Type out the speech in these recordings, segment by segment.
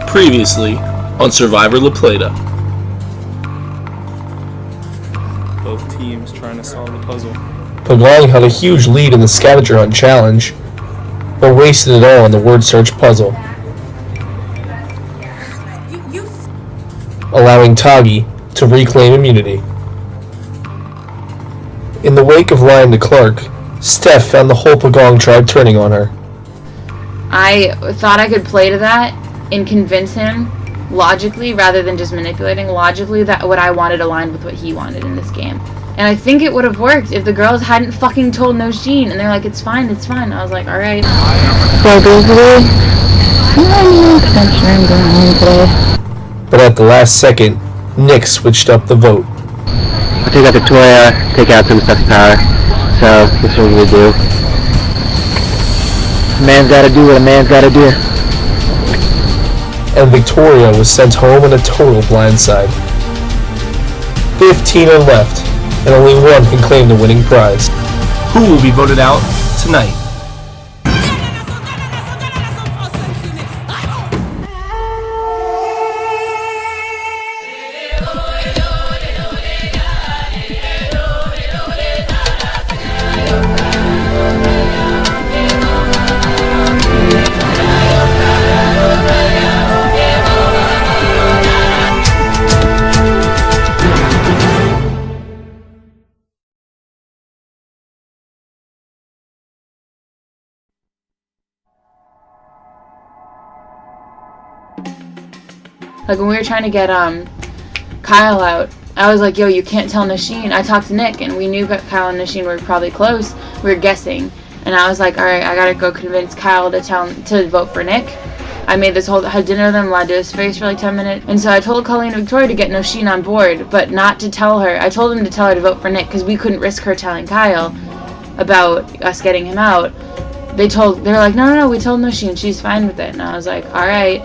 Previously on Survivor La Plata. Both teams trying to solve the puzzle. Pagong had a huge lead in the scavenger hunt challenge, but wasted it all on the word search puzzle, allowing Tagi to reclaim immunity. In the wake of lying to Clark, Steph found the whole Pagong tribe turning on her. I thought I could play to that and convince him logically, rather than just manipulating logically, that what I wanted aligned with what he wanted in this game. And I think it would have worked if the girls hadn't fucking told Nosheen, and they're like, it's fine, it's fine. I was like, alright. So basically, I'm not sure I'm going home today. But at the last second, Nick switched up the vote. I'll take out Victoria, take out some stuff power. So, that's what we're gonna do. A man's gotta do what a man's gotta do. And Victoria was sent home in a total blindside. 15 are left, and only one can claim the winning prize. Who will be voted out tonight? Like, when we were trying to get Kyle out, I was like, yo, you can't tell Nosheen. I talked to Nick, and we knew that Kyle and Nosheen were probably close. We were guessing. And I was like, alright, I gotta go convince Kyle to vote for Nick. I made this whole, had dinner with him, lied to his face for like 10 minutes. And so I told Colleen and Victoria to get Nosheen on board, but not to tell her. I told him to tell her to vote for Nick, because we couldn't risk her telling Kyle about us getting him out. They were like, no, we told Nosheen, she's fine with it. And I was like, alright.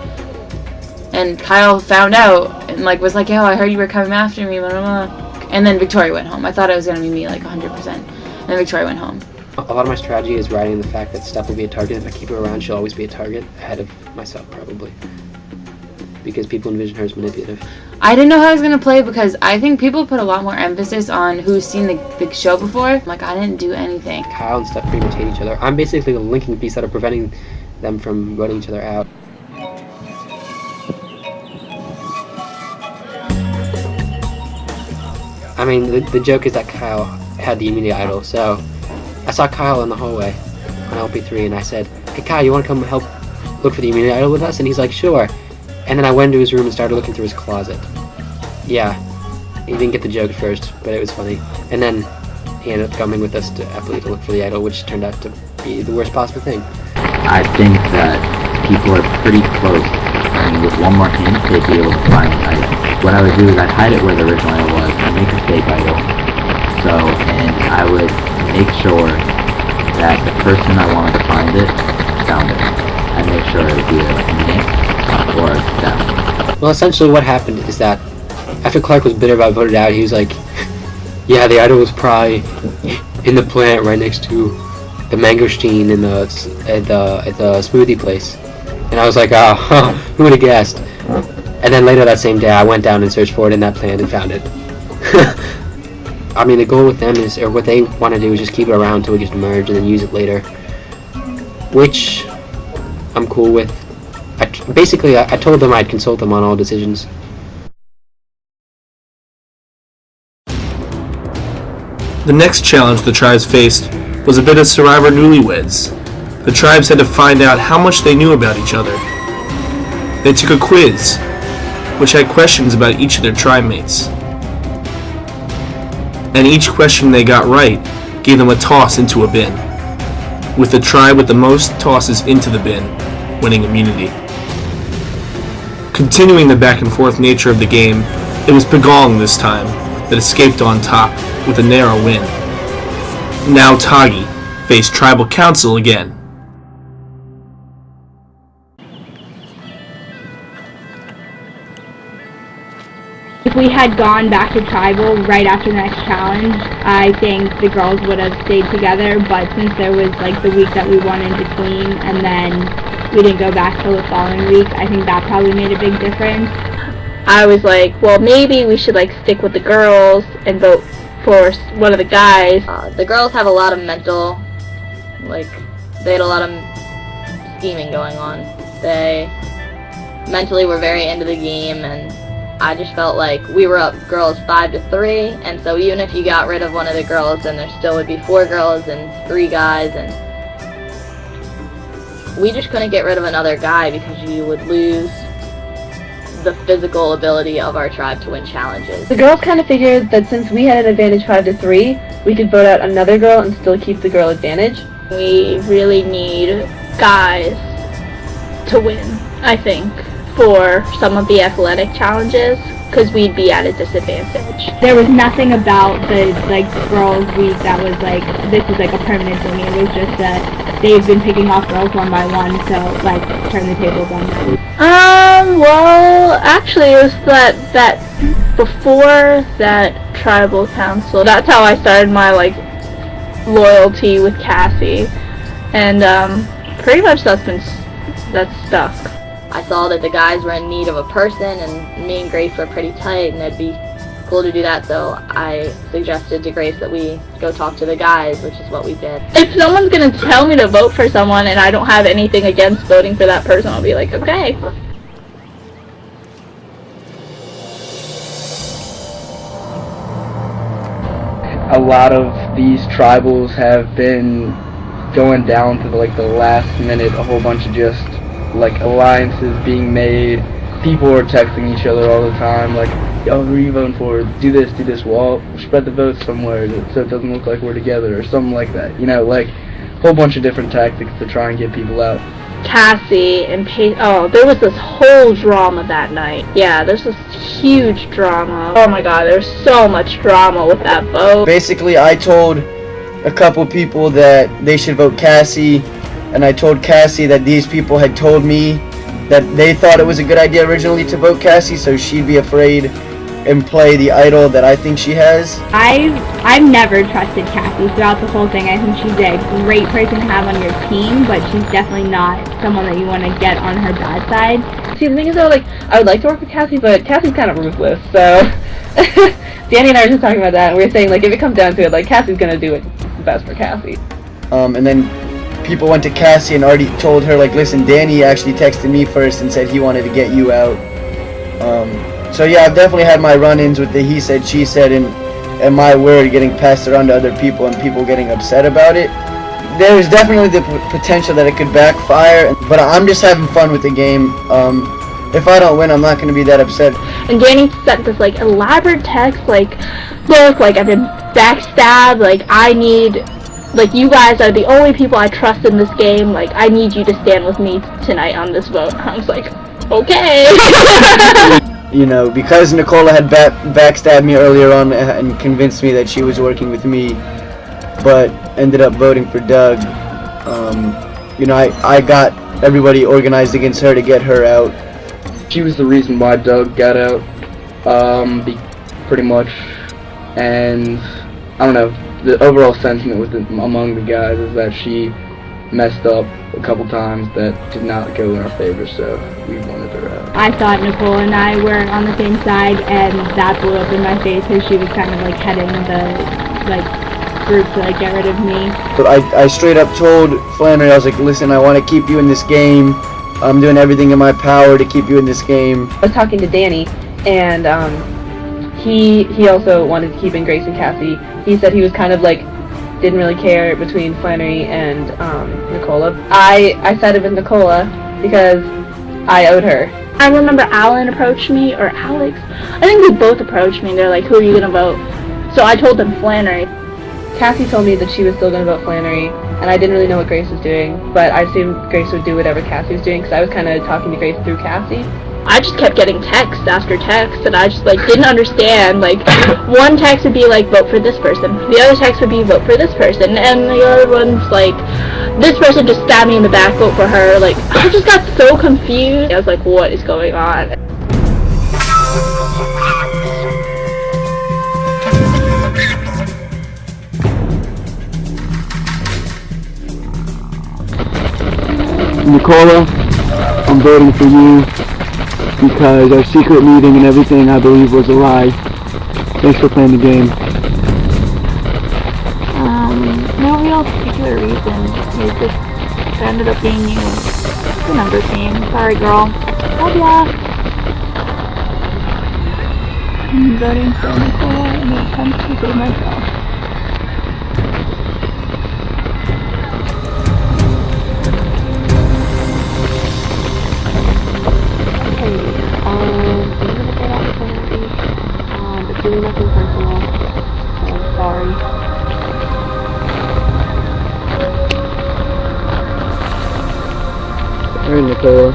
And Kyle found out and like was like, yo, I heard you were coming after me, blah, blah, blah. And then Victoria went home. I thought it was going to be me like 100%. And then Victoria went home. A lot of my strategy is riding the fact that Steph will be a target. If I keep her around, she'll always be a target, ahead of myself probably. Because people envision her as manipulative. I didn't know how I was going to play because I think people put a lot more emphasis on who's seen the show before. Like, I didn't do anything. Kyle and Steph pretty much hate each other. I'm basically the linking piece that are preventing them from voting each other out. I mean, the joke is that Kyle had the immunity idol, so I saw Kyle in the hallway on LP3 and I said, hey Kyle, you want to come help look for the immunity idol with us? And he's like, sure. And then I went into his room and started looking through his closet. Yeah, he didn't get the joke at first, but it was funny. And then he ended up coming with us to Eppley to look for the idol, which turned out to be the worst possible thing. I think that people are pretty close, and with one more hint, they'd be able to find the idol. What I would do is I'd hide it where the original idol was, I'd make a fake idol, and I would make sure that the person I wanted to find it found it. I'd make sure it would be Nick or Steph. Well, essentially what happened is that after Clark was bitter about voted out, he was like, yeah, the idol was probably in the plant right next to the mangosteen in the smoothie place. And I was like, oh, who would have guessed? And then later that same day, I went down and searched for it in that plant and found it. I mean, the goal with them is, or what they want to do is just keep it around until we get to merge and then use it later. Which I'm cool with. Basically, I told them I'd consult them on all decisions. The next challenge the tribes faced was a bit of Survivor newlyweds. The tribes had to find out how much they knew about each other. They took a quiz, which had questions about each of their tribe mates. And each question they got right gave them a toss into a bin, with the tribe with the most tosses into the bin winning immunity. Continuing the back and forth nature of the game, it was Pagong this time that escaped on top with a narrow win. Now Tagi faced Tribal Council again. If we had gone back to tribal right after the next challenge, I think the girls would have stayed together, but since there was like the week that we won in between and then we didn't go back till the following week. I think that probably made a big difference. I was like, well, maybe we should like stick with the girls and vote for one of the guys. The girls have a lot of mental, like, they had a lot of scheming going on. They mentally were very into the game, and I just felt like we were up girls 5-3, and so even if you got rid of one of the girls, then there still would be 4 girls and 3 guys, and we just couldn't get rid of another guy because you would lose the physical ability of our tribe to win challenges. The girls kind of figured that since we had an advantage 5-3, we could vote out another girl and still keep the girl advantage. We really need guys to win, I think, for some of the athletic challenges, because we'd be at a disadvantage. There was nothing about the girls week that was like, this is like a permanent thing. It was just that they've been picking off girls one by one, so like turn the tables on them. Well, actually it was that before that tribal council, that's how I started my like loyalty with Cassie, and pretty much that's stuck. I saw that the guys were in need of a person, and me and Grace were pretty tight, and it'd be cool to do that, so I suggested to Grace that we go talk to the guys, which is what we did. If someone's gonna tell me to vote for someone and I don't have anything against voting for that person, I'll be like, okay. A lot of these tribals have been going down to the last minute, a whole bunch of just like alliances being made. People are texting each other all the time, like, yo, who are you voting for? Do this, well, spread the votes somewhere so it doesn't look like we're together, or something like that. You know, like, a whole bunch of different tactics to try and get people out. Cassie and there was this whole drama that night. Yeah, there's this huge drama. Oh my god, there's so much drama with that vote. Basically, I told a couple people that they should vote Cassie, and I told Cassie that these people had told me that they thought it was a good idea originally to vote Cassie, so she'd be afraid and play the idol that I think she has. I've never trusted Cassie throughout the whole thing. I think she's a great person to have on your team, but she's definitely not someone that you want to get on her bad side. See, the thing is though, like, I would like to work with Cassie, but Cassie's kind of ruthless, so Danny and I were just talking about that, and we were saying, like, if it comes down to it, like, Cassie's gonna do it best for Cassie. And then people went to Cassie and already told her, like, listen, Danny actually texted me first and said he wanted to get you out. So yeah, I've definitely had my run-ins with the he said, she said, and my word getting passed around to other people and people getting upset about it. There's definitely the potential that it could backfire, but I'm just having fun with the game. If I don't win, I'm not going to be that upset. And Danny sent this like elaborate text, like, look, like, I've been backstabbed, like, like, you guys are the only people I trust in this game, like, I need you to stand with me tonight on this vote. I was like, okay. You know, because Nicola had backstabbed me earlier on and convinced me that she was working with me, but ended up voting for Doug, you know, I got everybody organized against her to get her out. She was the reason why Doug got out, pretty much, and I don't know, the overall sentiment among the guys is that she messed up a couple times that did not go in our favor, so we wanted her out. I thought Nicole and I were on the same side, and that blew up in my face because she was kind of like heading the group to like get rid of me. So I straight up told Flannery, I was like, listen, I want to keep you in this game. I'm doing everything in my power to keep you in this game. I was talking to Danny, and he also wanted to keep in Grace and Cassie. He said he was kind of like, didn't really care between Flannery and Nicola. I sided with Nicola because I owed her. I remember Alan approached me, or Alex. I think they both approached me. They're like, who are you going to vote? So I told them Flannery. Cassie told me that she was still going to vote Flannery, and I didn't really know what Grace was doing, but I assumed Grace would do whatever Cassie was doing, because I was kind of talking to Grace through Cassie. I just kept getting text after text, and I just like didn't understand. Like, one text would be like, vote for this person. The other text would be, vote for this person. And the other one's like, this person just stabbed me in the back, vote for her. Like, I just got so confused. I was like, what is going on? Nicola I'm voting for you because our secret meeting and everything I believe was a lie. Thanks for playing the game. No real particular reason. It just ended up being you. It's a numbers game. Sorry, girl. Love ya. I'm voting for Nicola and I'm stupid myself. Hey, I'm gonna get out of it's really nothing personal. So sorry. Alright, Nicola.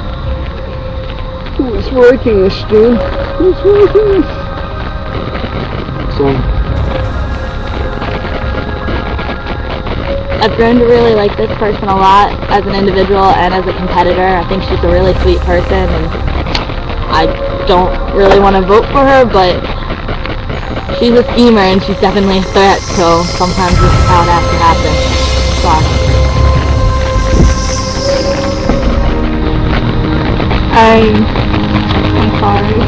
Who's writing this, dude? Who's writing this? So, I've grown to really like this person a lot as an individual and as a competitor. I think she's a really sweet person, and I don't really want to vote for her, but she's a schemer and she's definitely a threat, so sometimes this is how it has to happen. Sorry. I'm sorry.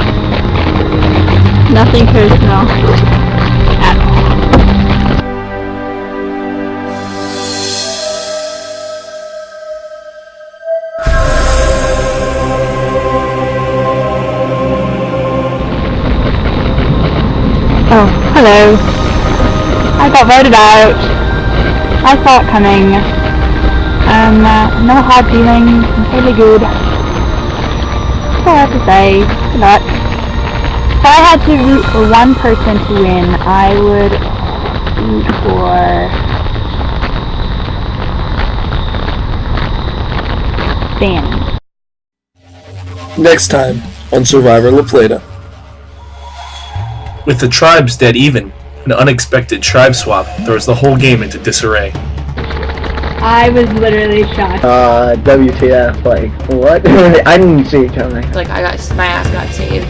Nothing personal at all. Oh, hello. I got voted out. I saw it coming. No hard feelings. I'm totally good. That's all I have to say. Good luck. If I had to root for one person to win, I would root for Danny. Next time on Survivor La Plata. With the tribes dead even, an unexpected tribe swap throws the whole game into disarray. I was literally shocked. WTF, like, what? I didn't see it coming. Like, my ass got saved.